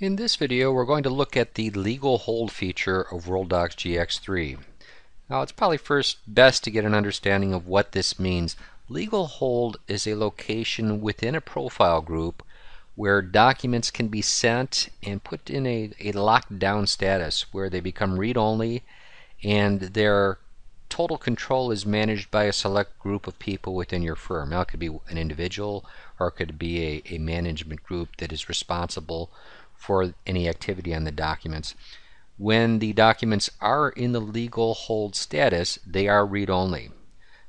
In this video, we're going to look at the legal hold feature of WorldDocs GX3. Now, it's probably first best to get an understanding of what this means. Legal hold is a location within a profile group where documents can be sent and put in a locked down status where they become read-only and their total control is managed by a select group of people within your firm. Now, it could be an individual or it could be a management group that is responsible for any activity on the documents. When the documents are in the legal hold status, they are read-only.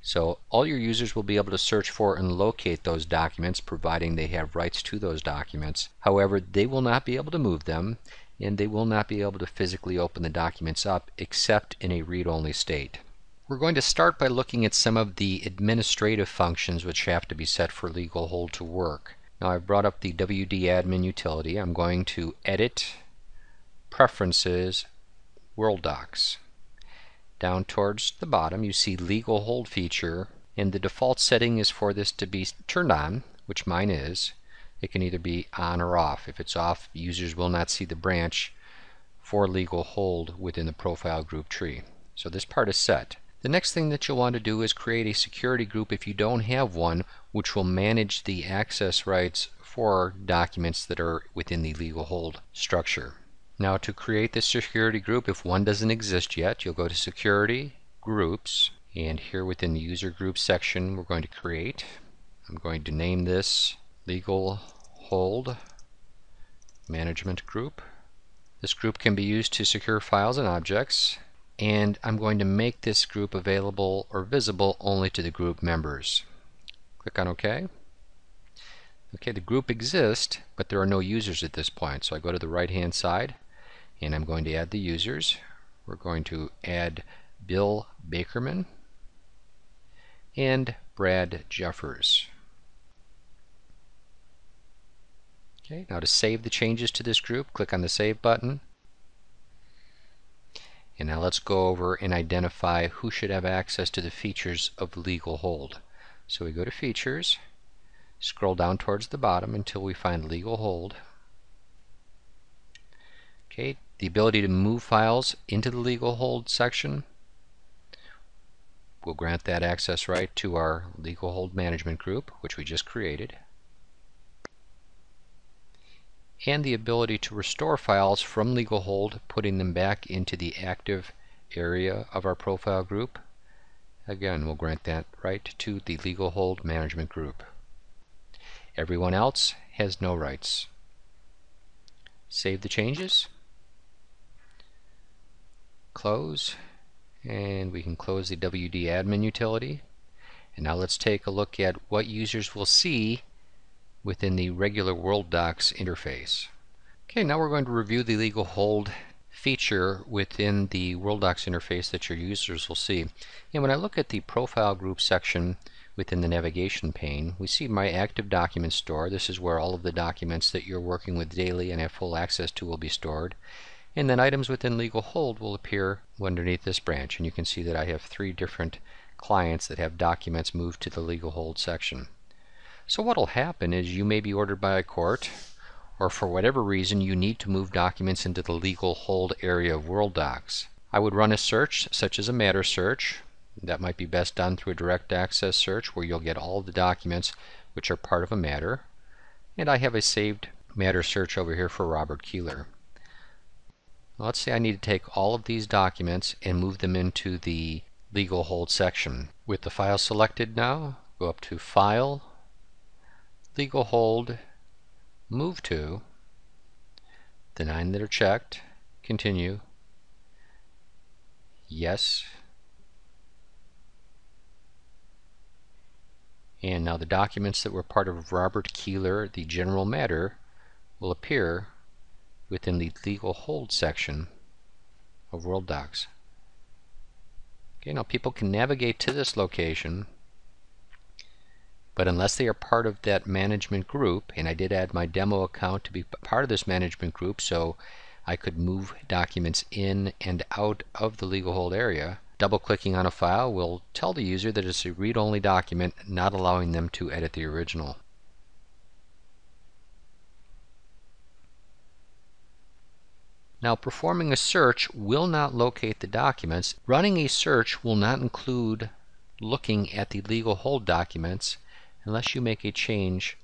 So all your users will be able to search for and locate those documents, providing they have rights to those documents. However, they will not be able to move them, and they will not be able to physically open the documents up except in a read-only state. We're going to start by looking at some of the administrative functions which have to be set for legal hold to work. Now, I've brought up the WD admin utility. I'm going to edit Preferences, WorldDocs. Down towards the bottom you see legal hold feature, and the default setting is for this to be turned on, which mine is. It can either be on or off. If it's off, users will not see the branch for legal hold within the profile group tree. So this part is set. The next thing that you'll want to do is create a security group if you don't have one, which will manage the access rights for documents that are within the legal hold structure. Now, to create this security group, if one doesn't exist yet, you'll go to Security, Groups, and here within the User Group section we're going to create. I'm going to name this Legal Hold Management Group. This group can be used to secure files and objects, and I'm going to make this group available or visible only to the group members. Click on OK. Okay, the group exists, but there are no users at this point. So I go to the right hand side and I'm going to add the users. We're going to add Bill Bakerman and Brad Jeffers. Okay, now to save the changes to this group, click on the Save button. And now let's go over and identify who should have access to the features of legal hold. So we go to Features, scroll down towards the bottom until we find legal hold. Okay, the ability to move files into the legal hold section. We'll grant that access right to our legal hold management group, which we just created. And the ability to restore files from legal hold, putting them back into the active area of our profile group. Again, we'll grant that right to the legal hold management group. Everyone else has no rights. Save the changes. Close. And we can close the WD admin utility. And now let's take a look at what users will see within the regular WorldDocs interface. Okay, now we're going to review the legal hold feature within the WorldDocs interface that your users will see. And when I look at the profile group section within the navigation pane, we see my active document store. This is where all of the documents that you're working with daily and have full access to will be stored. And then items within legal hold will appear underneath this branch. And you can see that I have 3 different clients that have documents moved to the legal hold section. So what will happen is you may be ordered by a court, or for whatever reason you need to move documents into the legal hold area of WorldDocs. I would run a search such as a matter search. That might be best done through a direct access search where you'll get all of the documents which are part of a matter. And I have a saved matter search over here for Robert Keeler. Let's say I need to take all of these documents and move them into the legal hold section. With the file selected now, go up to File, Legal Hold, Move to, the 9 that are checked, Continue, Yes, and now the documents that were part of Robert Keeler, the general matter, will appear within the legal hold section of WorldDocs. Okay, now people can navigate to this location, but unless they are part of that management group, and I did add my demo account to be part of this management group so I could move documents in and out of the legal hold area, double-clicking on a file will tell the user that it's a read-only document, not allowing them to edit the original. Now, performing a search will not locate the documents. Running a search will not include looking at the legal hold documents unless you make a change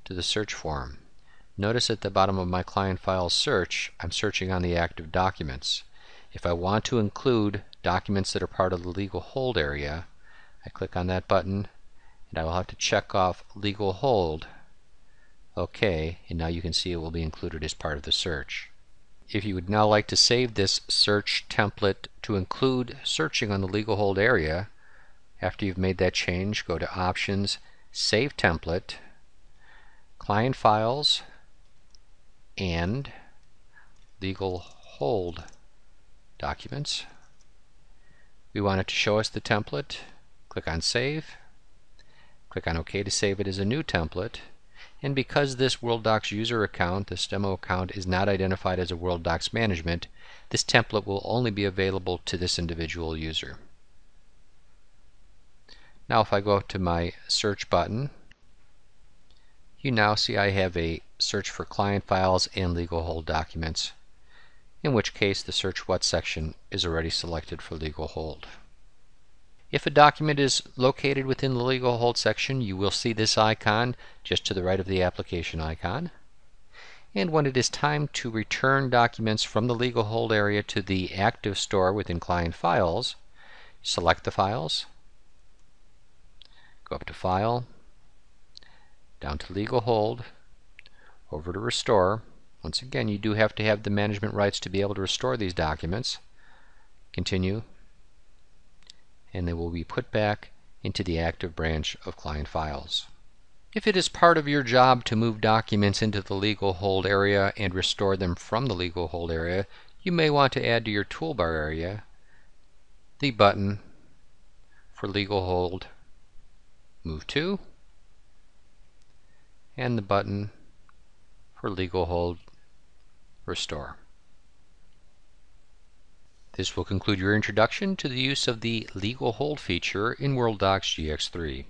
to the search form. Notice at the bottom of my client file search, I'm searching on the active documents. If I want to include documents that are part of the legal hold area, I click on that button and I will have to check off legal hold. OK, and now you can see it will be included as part of the search. If you would now like to save this search template to include searching on the legal hold area, after you've made that change, go to Options, Save Template, Client Files, and Legal Hold Documents. We want it to show us the template. Click on Save. Click on OK to save it as a new template. And because this WorldDocs user account, this demo account, is not identified as a WorldDocs management, this template will only be available to this individual user. Now if I go to my search button, you now see I have a search for client files and legal hold documents, in which case the Search What section is already selected for legal hold. If a document is located within the legal hold section, you will see this icon just to the right of the application icon. And when it is time to return documents from the legal hold area to the active store within client files, select the files, go up to File, down to Legal Hold, over to Restore. Once again, you do have to have the management rights to be able to restore these documents. Continue, and they will be put back into the active branch of client files. If it is part of your job to move documents into the legal hold area and restore them from the legal hold area, you may want to add to your toolbar area the button for legal hold Move To and the button for legal hold Restore. This will conclude your introduction to the use of the legal hold feature in WorldDocs GX3.